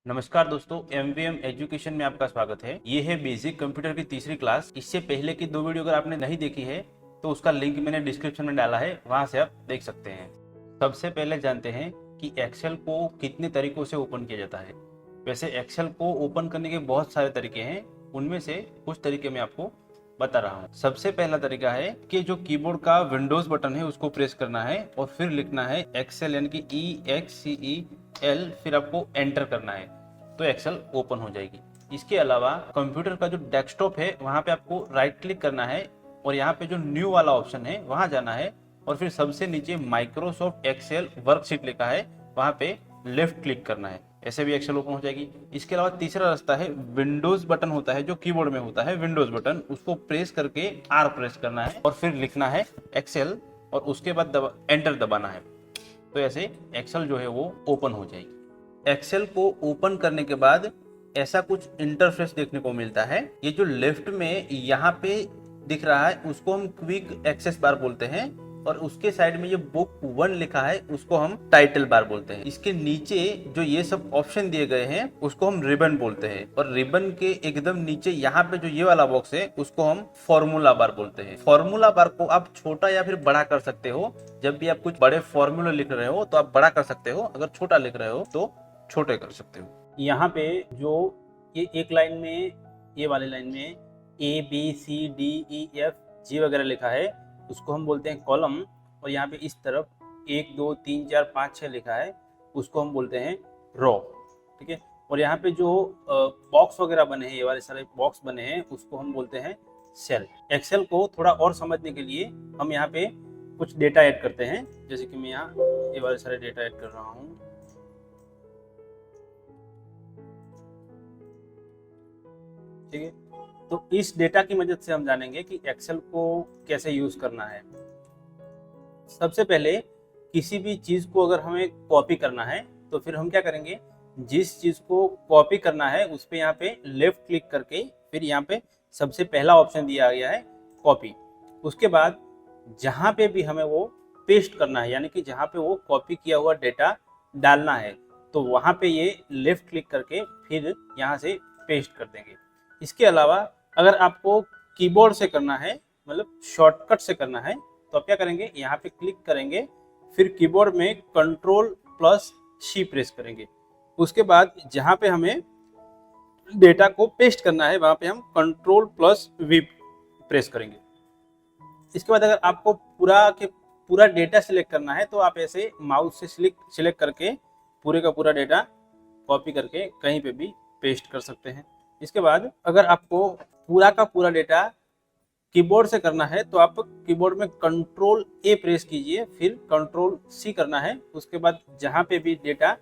नमस्कार दोस्तों, MVM education में आपका स्वागत है। ये है बेसिक कंप्यूटर की तीसरी क्लास। इससे पहले की दो वीडियो अगर आपने नहीं देखी है तो उसका लिंक मैंने डिस्क्रिप्शन में डाला है, वहां से आप देख सकते हैं। सबसे पहले जानते हैं कि एक्सेल को कितने तरीकों से ओपन किया जाता है। वैसे एक्सेल को ओपन करने के बहुत सारे तरीके हैं, उनमें से कुछ तरीके मैं आपको बता रहा हूँ। सबसे पहला तरीका है कि जो कीबोर्ड का विंडोज बटन है उसको प्रेस करना है और फिर लिखना है एक्सेल, यानी कि EXCEL, फिर आपको एंटर करना है तो एक्सेल ओपन हो जाएगी। इसके अलावा कंप्यूटर का जो डेस्कटॉप है वहां पे आपको राइट क्लिक करना है और यहाँ पे जो न्यू वाला ऑप्शन है वहां जाना है और फिर सबसे नीचे माइक्रोसॉफ्ट एक्सेल वर्कशीट लिखा है, वहां पे लेफ्ट क्लिक करना है, ऐसे भी एक्सेल ओपन हो जाएगी। इसके अलावा तीसरा रास्ता है, विंडोज बटन होता है जो कीबोर्ड में होता है, विंडोज बटन, उसको प्रेस करके R प्रेस करना है और फिर लिखना है एक्सेल और उसके बाद एंटर दबाना है, तो ऐसे एक्सेल जो है वो ओपन हो जाएगी। एक्सेल को ओपन करने के बाद ऐसा कुछ इंटरफेस देखने को मिलता है। ये जो लेफ्ट में यहाँ पे दिख रहा है उसको हम क्विक एक्सेस बार बोलते हैं और उसके साइड में ये बुक 1 लिखा है उसको हम टाइटल बार बोलते हैं। इसके नीचे जो ये सब ऑप्शन दिए गए हैं उसको हम रिबन बोलते हैं और रिबन के एकदम नीचे यहाँ पे जो ये वाला बॉक्स है उसको हम फॉर्मूला बार बोलते हैं। फॉर्मूला बार को आप छोटा या फिर बड़ा कर सकते हो। जब भी आप कुछ बड़े फॉर्मूला लिख रहे हो तो आप बड़ा कर सकते हो, अगर छोटा लिख रहे हो तो छोटे कर सकते हो। यहाँ पे जो ये एक लाइन में, ये वाली लाइन में ABCDEFG वगैरह लिखा है उसको हम बोलते हैं कॉलम, और यहाँ पे इस तरफ 1 2 3 4 5 6 लिखा है उसको हम बोलते हैं रो। ठीक है, और यहाँ पे जो बॉक्स वगैरह बने हैं, ये वाले सारे बॉक्स बने हैं उसको हम बोलते हैं सेल। एक्सेल को थोड़ा और समझने के लिए हम यहाँ पे कुछ डेटा ऐड करते हैं, जैसे कि मैं यहाँ ये वाले सारे डेटा ऐड कर रहा हूँ। ठीक है, तो इस डेटा की मदद से हम जानेंगे कि एक्सेल को कैसे यूज करना है। सबसे पहले किसी भी चीज को अगर हमें कॉपी करना है तो फिर हम क्या करेंगे, जिस चीज को कॉपी करना है उस पे यहाँ पे लेफ्ट क्लिक करके फिर यहाँ पे सबसे पहला ऑप्शन दिया गया है कॉपी। उसके बाद जहां पे भी हमें वो पेस्ट करना है, यानी कि जहां पे वो कॉपी किया हुआ डेटा डालना है, तो वहां पे ये लेफ्ट क्लिक करके फिर यहाँ से पेस्ट कर देंगे। इसके अलावा अगर आपको कीबोर्ड से करना है, मतलब शॉर्टकट से करना है, तो आप क्या करेंगे, यहाँ पे क्लिक करेंगे, फिर कीबोर्ड में Ctrl+C प्रेस करेंगे। उसके बाद जहाँ पे हमें डेटा को पेस्ट करना है वहाँ पे हम Ctrl+V प्रेस करेंगे। इसके बाद अगर आपको पूरा डेटा सिलेक्ट करना है तो आप ऐसे माउस से सिलेक्ट करके पूरे का पूरा डेटा कॉपी करके कहीं पे भी पेस्ट कर सकते हैं। इसके बाद अगर आपको पूरा का पूरा डेटा कीबोर्ड से करना है तो आप कीबोर्ड में Ctrl+A प्रेस कीजिए, फिर Ctrl+C करना है। उसके बाद जहाँ पे भी डेटा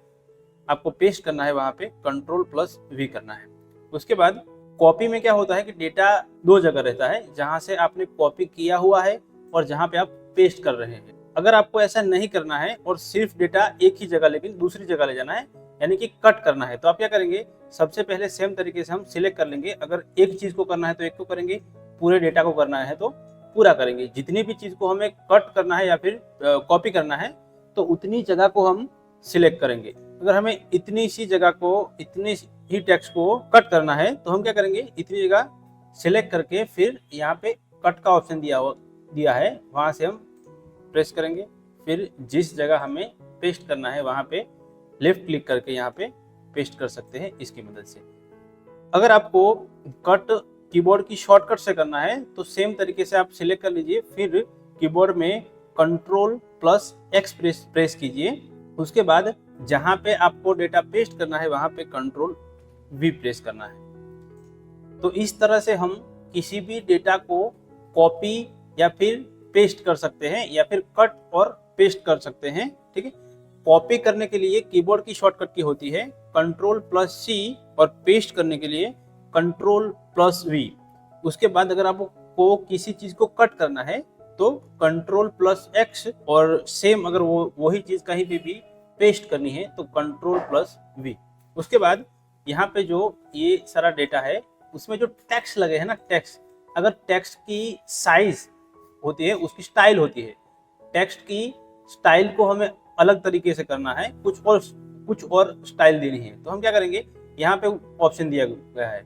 आपको पेस्ट करना है वहाँ पे Ctrl+V करना है। उसके बाद कॉपी में क्या होता है कि डेटा दो जगह रहता है, जहाँ से आपने कॉपी किया हुआ है और जहाँ पे आप पेस्ट कर रहे हैं। अगर आपको ऐसा नहीं करना है और सिर्फ डेटा एक ही जगह लेकिन दूसरी जगह ले जाना है, यानी कि कट करना है, तो आप क्या करेंगे, सबसे पहले सेम तरीके से हम सिलेक्ट कर लेंगे। अगर एक चीज को करना है तो एक को करेंगे, पूरे डेटा को करना है तो पूरा करेंगे। जितनी भी चीज को हमें कट करना है या फिर कॉपी करना है तो उतनी जगह को हम सिलेक्ट करेंगे। अगर हमें इतनी सी जगह को, इतनी ही टेक्स्ट को कट करना है तो हम क्या करेंगे, इतनी जगह सिलेक्ट करके फिर यहाँ पे कट का ऑप्शन दिया है वहां से हम प्रेस करेंगे, फिर जिस जगह हमें पेस्ट करना है वहां पे लेफ्ट क्लिक करके यहाँ पे पेस्ट कर सकते हैं इसकी मदद से। अगर आपको कट कीबोर्ड की शॉर्टकट से करना है तो सेम तरीके से आप सिलेक्ट कर लीजिए, फिर कीबोर्ड में Ctrl+X प्रेस कीजिए। उसके बाद जहां पे आपको डेटा पेस्ट करना है वहां पे Ctrl+V प्रेस करना है। तो इस तरह से हम किसी भी डेटा को कॉपी या फिर पेस्ट कर सकते हैं या फिर कट और पेस्ट कर सकते हैं। ठीक है, कॉपी करने के लिए कीबोर्ड की शॉर्टकट की होती है Ctrl+C और पेस्ट करने के लिए Ctrl+V। उसके बाद अगर आपको किसी चीज को कट करना है तो Ctrl+X, और सेम अगर वही चीज कहीं पे भी पेस्ट करनी है तो Ctrl+V। उसके बाद यहाँ पे जो ये सारा डेटा है उसमें जो टेक्स्ट लगे हैं ना, टेक्स्ट, अगर टेक्स्ट की साइज होती है, उसकी स्टाइल होती है, टेक्स्ट की स्टाइल को हमें अलग तरीके से करना है, कुछ और कुछ और स्टाइल देनी है, तो हम क्या करेंगे, यहाँ पे ऑप्शन दिया गया है,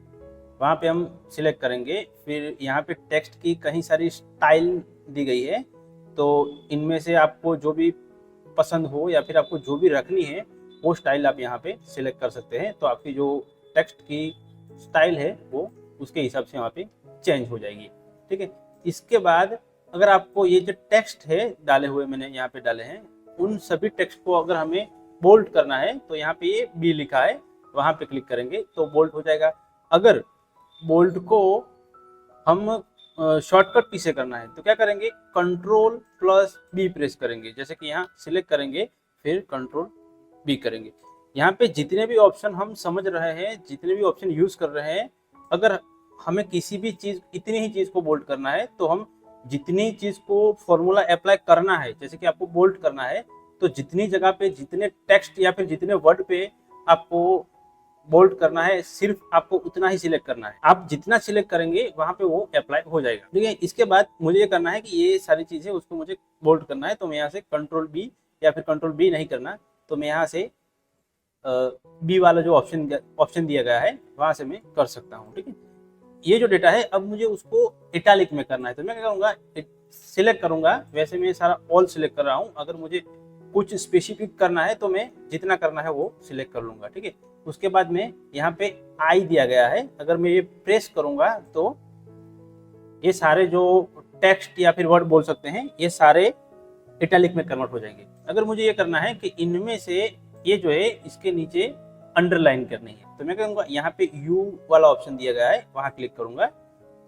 वहाँ पे हम सिलेक्ट करेंगे। फिर यहाँ पे टेक्स्ट की कई सारी स्टाइल दी गई है, तो इनमें से आपको जो भी पसंद हो या फिर आपको जो भी रखनी है वो स्टाइल आप यहाँ पे सिलेक्ट कर सकते हैं। तो आपकी जो टेक्स्ट की स्टाइल है वो उसके हिसाब से वहाँ पे चेंज हो जाएगी, ठीक है। इसके बाद अगर आपको ये जो टेक्स्ट है डाले हुए मैंने यहाँ पे डाले हैं, उन सभी टेक्स्ट को अगर हमें बोल्ड करना है तो यहाँ पे ये बी लिखा है, वहाँ पे क्लिक करेंगे तो बोल्ड हो जाएगा। अगर बोल्ड को हम शॉर्टकट की से करना है तो क्या करेंगे, कंट्रोल प्लस बी प्रेस करेंगे। जैसे कि यहाँ सिलेक्ट करेंगे फिर कंट्रोल बी करेंगे। यहाँ पे जितने भी ऑप्शन हम समझ रहे हैं, जितने भी ऑप्शन यूज कर रहे हैं, अगर हमें किसी भी चीज इतनी ही चीज को बोल्ड करना है तो हम जितनी चीज को फॉर्मूला अप्लाई करना है, जैसे कि आपको बोल्ड करना है तो जितनी जगह पे जितने टेक्स्ट या फिर जितने वर्ड पे आपको बोल्ड करना है, सिर्फ आपको उतना ही सिलेक्ट करना है। आप जितना सिलेक्ट करेंगे वहां पे वो अप्लाई हो जाएगा, ठीक है। इसके बाद मुझे ये करना है कि ये सारी चीजें उसको मुझे बोल्ड करना है, तो मैं यहाँ से कंट्रोल बी या फिर कंट्रोल बी नहीं करना तो मैं यहाँ से बी वाला जो ऑप्शन दिया गया है वहां से मैं कर सकता हूँ, ठीक है। ये जो डेटा है अब मुझे उसको इटैलिक में करना है, तो मैं क्या करूँगा, सिलेक्ट करूंगा। वैसे मैं सारा ऑल सिलेक्ट कर रहा हूँ, अगर मुझे कुछ स्पेसिफिक करना है तो मैं जितना करना है वो सिलेक्ट कर लूंगा, ठीक है। उसके बाद में यहाँ पे आई दिया गया है, अगर मैं ये प्रेस करूंगा तो ये सारे जो टेक्स्ट या फिर वर्ड बोल सकते हैं ये सारे इटैलिक में कन्वर्ट हो जाएंगे। अगर मुझे ये करना है कि इनमें से ये जो है इसके नीचे अंडरलाइन करनी है तो मैं करूँगा, यहाँ पे यू वाला ऑप्शन दिया गया है वहाँ क्लिक करूंगा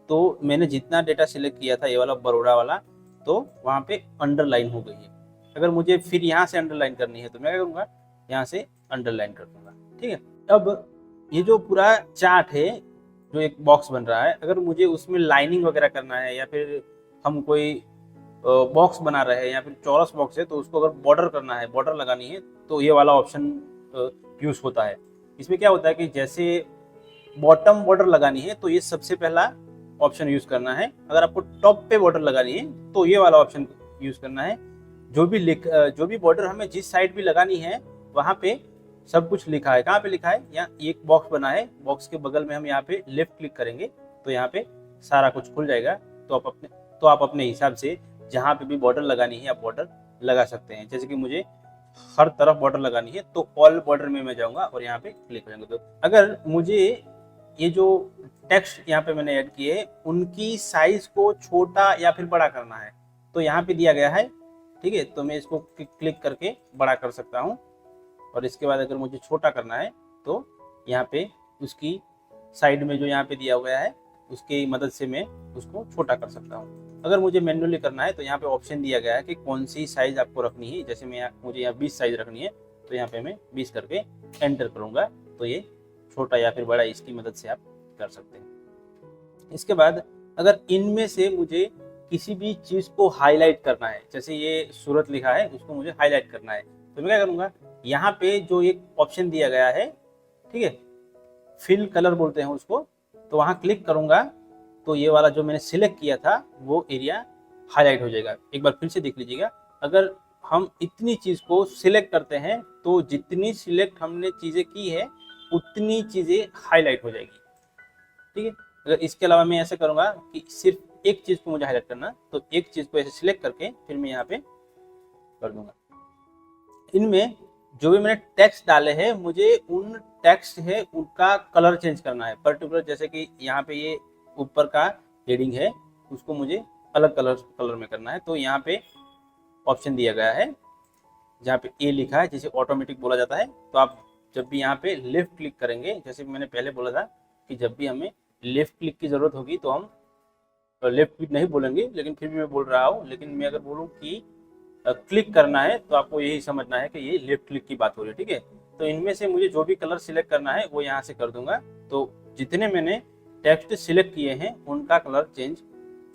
तो मैंने जितना डेटा सिलेक्ट किया था ये वाला बड़ोड़ा वाला, तो वहाँ पे अंडरलाइन हो गई है। अगर मुझे फिर यहाँ से अंडरलाइन करनी है तो मैं क्या करूँगा, यहाँ से अंडरलाइन कर दूंगा, ठीक है। अब ये जो पूरा चार्ट है, जो एक बॉक्स बन रहा है, अगर मुझे उसमें लाइनिंग वगैरह करना है या फिर हम कोई बॉक्स बना रहे हैं या फिर चौरस बॉक्स है तो उसको अगर बॉर्डर करना है, बॉर्डर लगानी है, तो ये वाला ऑप्शन यूज होता है। इसमें क्या होता है कि जैसे बॉटम बॉर्डर लगानी है तो ये सबसे पहला ऑप्शन यूज करना है। अगर आपको टॉप पे बॉर्डर लगानी है तो ये वाला ऑप्शन यूज करना है। जो भी बॉर्डर हमें जिस साइड भी लगानी है वहां पे सब कुछ लिखा है। कहाँ पे लिखा है, यहाँ एक बॉक्स बना है, बॉक्स के बगल में हम यहाँ पे लेफ्ट क्लिक करेंगे तो यहाँ पे सारा कुछ खुल जाएगा। तो आप अपने हिसाब से जहाँ पे भी बॉर्डर लगानी है आप बॉर्डर लगा सकते हैं। जैसे कि मुझे हर तरफ बॉर्डर लगानी है तो ऑल बॉर्डर में मैं जाऊंगा और यहाँ पे क्लिक करेंगे। तो अगर मुझे ये जो टेक्स्ट यहाँ पे मैंने ऐड किए हैं उनकी साइज को छोटा या फिर बड़ा करना है तो यहाँ पे दिया गया है, ठीक है। तो मैं इसको क्लिक करके बड़ा कर सकता हूँ और इसके बाद अगर मुझे छोटा करना है तो यहाँ पे उसकी साइड में जो यहाँ पे दिया गया है उसकी मदद से मैं उसको छोटा कर सकता हूँ। अगर मुझे मैन्युअली करना है तो यहाँ पे ऑप्शन दिया गया है कि कौन सी साइज आपको रखनी है। जैसे मुझे यहाँ 20 साइज रखनी है तो यहाँ पे मैं 20 करके एंटर करूँगा तो ये छोटा या फिर बड़ा इसकी मदद से आप कर सकते हैं। इसके बाद अगर इनमें से मुझे किसी भी चीज़ को हाईलाइट करना है, जैसे ये सूरत लिखा है उसको मुझे हाईलाइट करना है तो मैं क्या करूँगा, यहाँ पे जो एक ऑप्शन दिया गया है, ठीक है, फिल कलर बोलते हैं उसको, तो वहाँ क्लिक करूँगा तो ये वाला जो मैंने सिलेक्ट किया था वो एरिया हाईलाइट हो जाएगा। एक बार फिर से देख लीजिएगा, अगर हम इतनी चीज़ को सिलेक्ट करते हैं तो जितनी सिलेक्ट हमने चीज़ें की है उतनी चीज़ें हाईलाइट हो जाएगी, ठीक है। अगर इसके अलावा मैं ऐसे करूँगा कि सिर्फ एक चीज़ को मुझे हाईलाइट करना, तो एक चीज़ को ऐसे सिलेक्ट करके फिर मैं यहाँ पे कर दूंगा। इनमें जो भी मैंने टेक्स्ट डाले हैं मुझे उन टेक्स्ट है उनका कलर चेंज करना है पर्टिकुलर। जैसे कि यहाँ पे ये ऊपर का हेडिंग है उसको मुझे अलग कलर में करना है तो यहाँ पे ऑप्शन दिया गया है जहाँ पे ए लिखा है जिसे ऑटोमेटिक बोला जाता है। तो आप जब भी यहाँ पे लेफ्ट क्लिक करेंगे, जैसे मैंने पहले बोला था कि जब भी हमें लेफ्ट क्लिक की ज़रूरत होगी तो हम लेफ्ट क्लिक नहीं बोलेंगे, लेकिन फिर भी मैं बोल रहा हूँ। लेकिन मैं अगर बोलूँ कि क्लिक करना है तो आपको यही समझना है कि ये लेफ्ट क्लिक की बात हो रही है, ठीक है। तो इनमें से मुझे जो भी कलर सिलेक्ट करना है वो यहाँ से कर दूंगा तो जितने मैंने टेक्स्ट सिलेक्ट किए हैं उनका कलर चेंज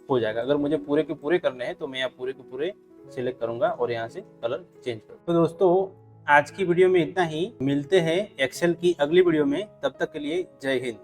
हो जाएगा। अगर मुझे पूरे के पूरे करने हैं तो मैं यहाँ पूरे के पूरे सिलेक्ट करूंगा और यहाँ से कलर चेंज करूँगा। तो दोस्तों आज की वीडियो में इतना ही, मिलते हैं एक्सेल की अगली वीडियो में, तब तक के लिए जय हिंद।